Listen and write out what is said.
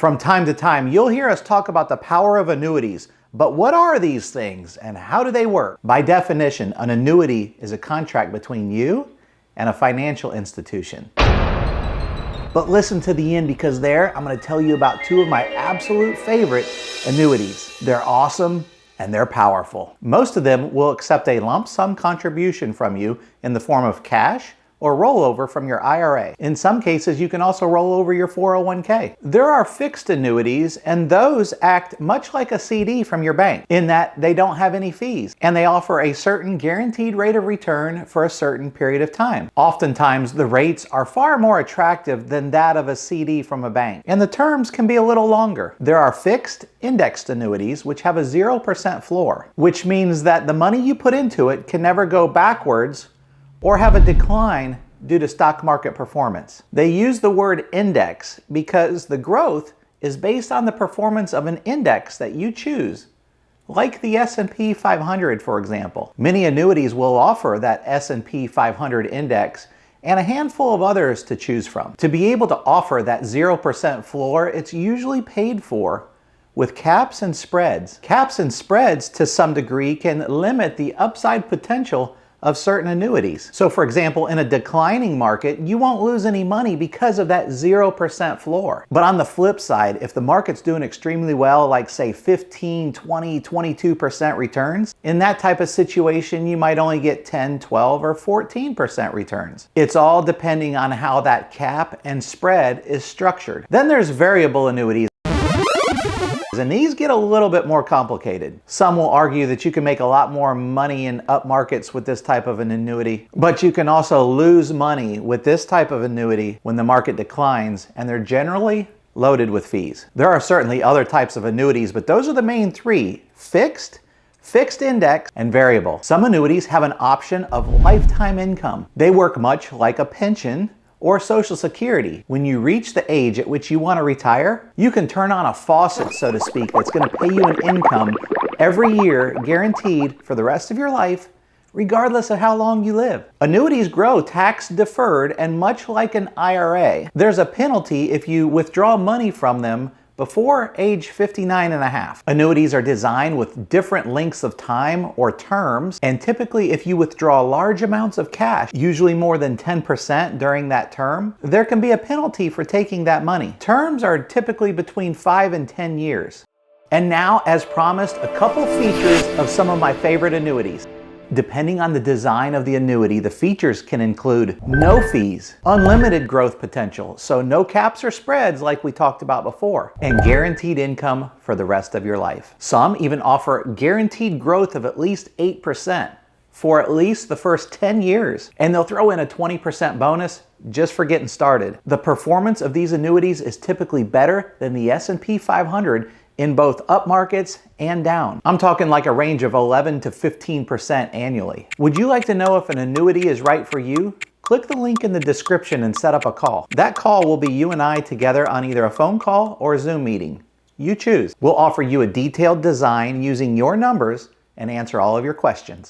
From time to time, you'll hear us talk about the power of annuities. But what are these things and how do they work? By definition, an annuity is a contract between you and a financial institution. But listen to the end, because there I'm going to tell you about two of my absolute favorite annuities. They're awesome and they're powerful. Most of them will accept a lump sum contribution from you in the form of cash or rollover from your IRA. In some cases, you can also roll over your 401k. There are fixed annuities, and those act much like a CD from your bank in that they don't have any fees, and they offer a certain guaranteed rate of return for a certain period of time. Oftentimes, the rates are far more attractive than that of a CD from a bank, and the terms can be a little longer. There are fixed indexed annuities, which have a 0% floor, which means that the money you put into it can never go backwards or have a decline due to stock market performance. They use the word index because the growth is based on the performance of an index that you choose, like the S&P 500, for example. Many annuities will offer that S&P 500 index and a handful of others to choose from. To be able to offer that 0% floor, it's usually paid for with caps and spreads. Caps and spreads, to some degree, can limit the upside potential of certain annuities. So for example, in a declining market, you won't lose any money because of that 0% floor. But on the flip side, if the market's doing extremely well, like say 15, 20, 22% returns, in that type of situation, you might only get 10, 12, or 14% returns. It's all depending on how that cap and spread is structured. Then there's variable annuities, and these get a little bit more complicated. Some will argue that you can make a lot more money in up markets with this type of an annuity, but you can also lose money with this type of annuity when the market declines, and they're generally loaded with fees. There are certainly other types of annuities, but those are the main three: fixed, fixed index, and variable. Some annuities have an option of lifetime income. They work much like a pension or Social Security. When you reach the age at which you want to retire, you can turn on a faucet, so to speak, that's going to pay you an income every year, guaranteed for the rest of your life, regardless of how long you live. Annuities grow tax deferred, and much like an IRA, there's a penalty if you withdraw money from them before age 59 and a half. Annuities are designed with different lengths of time or terms, and typically if you withdraw large amounts of cash, usually more than 10% during that term, there can be a penalty for taking that money. Terms are typically between 5 and 10 years. And now, as promised, a couple features of some of my favorite annuities. Depending on the design of the annuity, the features can include no fees, unlimited growth potential, so no caps or spreads like we talked about before, and guaranteed income for the rest of your life. Some even offer guaranteed growth of at least 8% for at least the first 10 years, and they'll throw in a 20% bonus just for getting started. The performance of these annuities is typically better than the S&P 500 in both up markets and down. I'm talking like a range of 11 to 15% annually. Would you like to know if an annuity is right for you? Click the link in the description and set up a call. That call will be you and I together on either a phone call or a Zoom meeting. You choose. We'll offer you a detailed design using your numbers and answer all of your questions.